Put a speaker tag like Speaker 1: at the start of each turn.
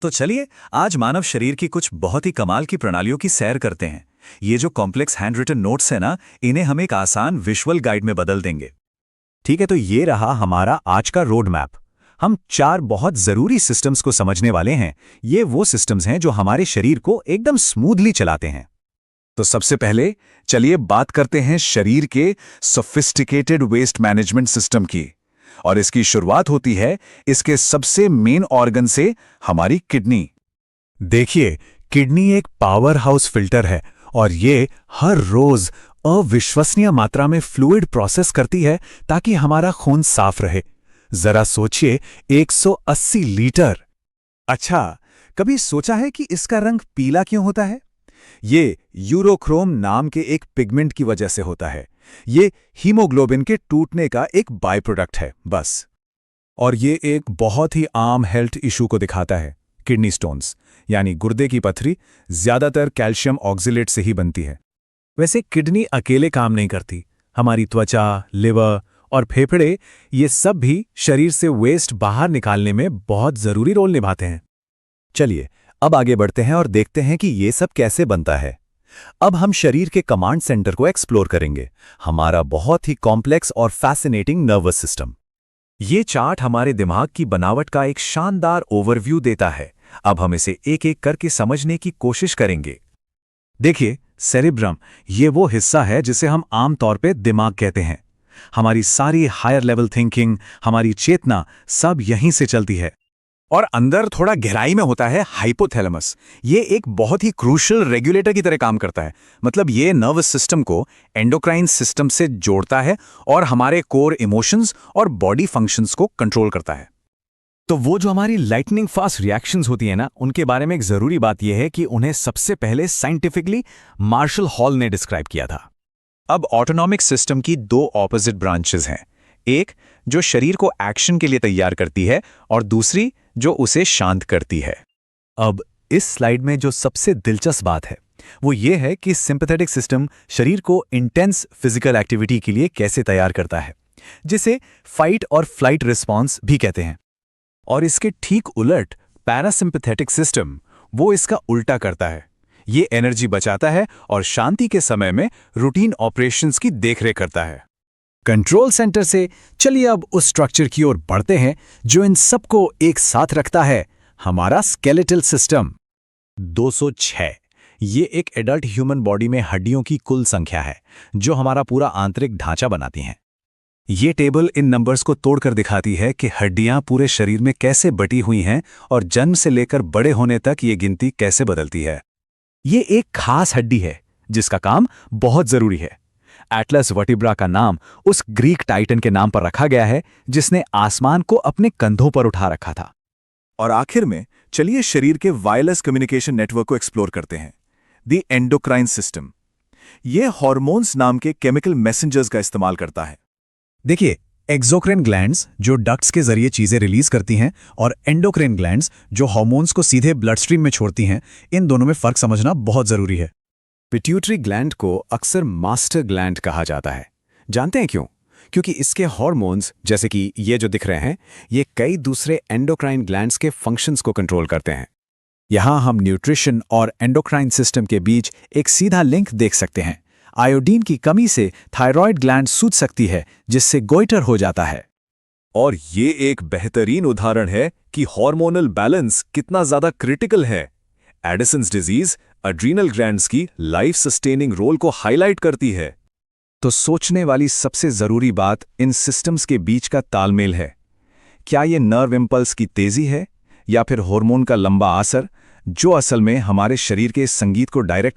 Speaker 1: तो चलिए आज मानव शरीर की कुछ बहुत ही कमाल की प्रणालियों की सैर करते हैं। ये जो कॉम्प्लेक्स हैंड रिटन नोट्स है ना, इन्हें हम एक आसान विजुअल गाइड में बदल देंगे। ठीक है, तो ये रहा हमारा आज का रोड मैप। हम 4 बहुत जरूरी सिस्टम्स को समझने वाले हैं। ये वो सिस्टम्स हैं जो हमारे शरीर को एकदम स्मूथली चलाते हैं। तो सबसे पहले चलिए बात करते हैं शरीर के सोफिस्टिकेटेड वेस्ट मैनेजमेंट सिस्टम की। और इसकी शुरुआत होती है इसके सबसे मेन ऑर्गन से, हमारी किडनी। देखिए, किडनी एक पावर हाउस फिल्टर है और ये हर रोज अविश्वसनीय मात्रा में फ्लूइड प्रोसेस करती है ताकि हमारा खून साफ रहे। जरा सोचिए, 180 लीटर। अच्छा, कभी सोचा है कि इसका रंग पीला क्यों होता है? ये यूरोक्रोम नाम के एक पिगमेंट की वजह से होता है। ये हीमोग्लोबिन के टूटने का एक बाय प्रोडक्ट है बस। और ये एक बहुत ही आम हेल्थ इशू को दिखाता है। किडनी स्टोन्स यानी गुर्दे की पथरी ज्यादातर कैल्शियम ऑक्सिलेट से ही बनती है। वैसे किडनी अकेले काम नहीं करती। हमारी त्वचा, लिवर और फेफड़े, ये सब भी शरीर से वेस्ट बाहर निकालने में बहुत जरूरी रोल निभाते हैं। चलिए अब आगे बढ़ते हैं और देखते हैं कि ये सब कैसे बनता है। अब हम शरीर के कमांड सेंटर को एक्सप्लोर करेंगे, हमारा बहुत ही कॉम्प्लेक्स और फैसिनेटिंग नर्वस सिस्टम। ये चार्ट हमारे दिमाग की बनावट का एक शानदार ओवरव्यू देता है। अब हम इसे एक एक करके समझने की कोशिश करेंगे। देखिए, सेरिब्रम, ये वो हिस्सा है जिसे हम आम तौर पे दिमाग कहते हैं। हमारी सारी हायर लेवल थिंकिंग, हमारी चेतना सब यहीं से चलती है। और अंदर थोड़ा गहराई में होता है हाइपोथैलेमस। ये एक बहुत ही क्रूशियल रेगुलेटर की तरह काम करता है। मतलब ये नर्वस सिस्टम को एंडोक्राइन सिस्टम से जोड़ता है और हमारे कोर इमोशंस और बॉडी फंक्शंस को कंट्रोल करता है। तो वो जो हमारी लाइटनिंग फास्ट रिएक्शंस होती है ना, उनके बारे में एक जरूरी बात यह है कि उन्हें सबसे पहले साइंटिफिकली मार्शल हॉल ने डिस्क्राइब किया था। अब ऑटोनॉमिक सिस्टम की 2 ऑपोजिट ब्रांचेस हैं। एक जो शरीर को एक्शन के लिए तैयार करती है और दूसरी जो उसे शांत करती है। अब इस स्लाइड में जो सबसे दिलचस्प बात है वो ये है कि सिंपैथेटिक सिस्टम शरीर को इंटेंस फिजिकल एक्टिविटी के लिए कैसे तैयार करता है, जिसे फाइट और फ्लाइट रिस्पॉन्स भी कहते हैं। और इसके ठीक उलट पैरासिम्पैथेटिक सिस्टम वो इसका उल्टा करता है। ये एनर्जी बचाता है और शांति के समय में रूटीन ऑपरेशंस की देखरेख करता है। कंट्रोल सेंटर से चलिए अब उस स्ट्रक्चर की ओर बढ़ते हैं जो इन सबको एक साथ रखता है, हमारा स्केलेटल सिस्टम। 206 ये एक एडल्ट ह्यूमन बॉडी में हड्डियों की कुल संख्या है जो हमारा पूरा आंतरिक ढांचा बनाती हैं। ये टेबल इन नंबर्स को तोड़कर दिखाती है कि हड्डियां पूरे शरीर में कैसे बटी हुई हैं और जन्म से लेकर बड़े होने तक ये गिनती कैसे बदलती है। ये एक खास हड्डी है जिसका काम बहुत जरूरी है। एटलस वर्टिब्रा का नाम उस ग्रीक टाइटन के नाम पर रखा गया है जिसने आसमान को अपने कंधों पर उठा रखा था। और आखिर में चलिए शरीर के वायरलेस कम्युनिकेशन नेटवर्क को एक्सप्लोर करते हैं, द एंडोक्राइन सिस्टम। यह हार्मोन्स नाम के केमिकल मैसेंजर्स का इस्तेमाल करता है। देखिए, एक्सोक्राइन ग्लैंड्स जो डक्ट्स के जरिए चीजें रिलीज करती हैं और एंडोक्राइन ग्लैंड्स जो हार्मोन्स को सीधे ब्लड स्ट्रीम में छोड़ती हैं, इन दोनों में फर्क समझना बहुत जरूरी है। पिट्यूटरी ग्लैंड को अक्सर मास्टर ग्लैंड कहा जाता है। जानते हैं क्यों? क्योंकि इसके हार्मोन्स, जैसे कि ये जो दिख रहे हैं, ये कई दूसरे एंडोक्राइन ग्लैंड्स के फंक्शंस को कंट्रोल करते हैं। यहां हम न्यूट्रिशन और एंडोक्राइन सिस्टम के बीच एक सीधा लिंक देख सकते हैं। आयोडीन की कमी से थायराइड ग्लैंड सूज सकती है जिससे गोइटर हो जाता है। और ये एक बेहतरीन उदाहरण है कि हार्मोनल बैलेंस कितना ज्यादा क्रिटिकल है। एडिसन्स डिजीज एड्रीनल ग्लैंड्स की लाइफ सस्टेनिंग रोल को हाईलाइट करती है। तो सोचने वाली सबसे जरूरी बात इन सिस्टम्स के बीच का तालमेल है। क्या ये नर्व इंपल्स की तेजी है या फिर हार्मोन का लंबा असर जो असल में हमारे शरीर के संगीत को डायरेक्ट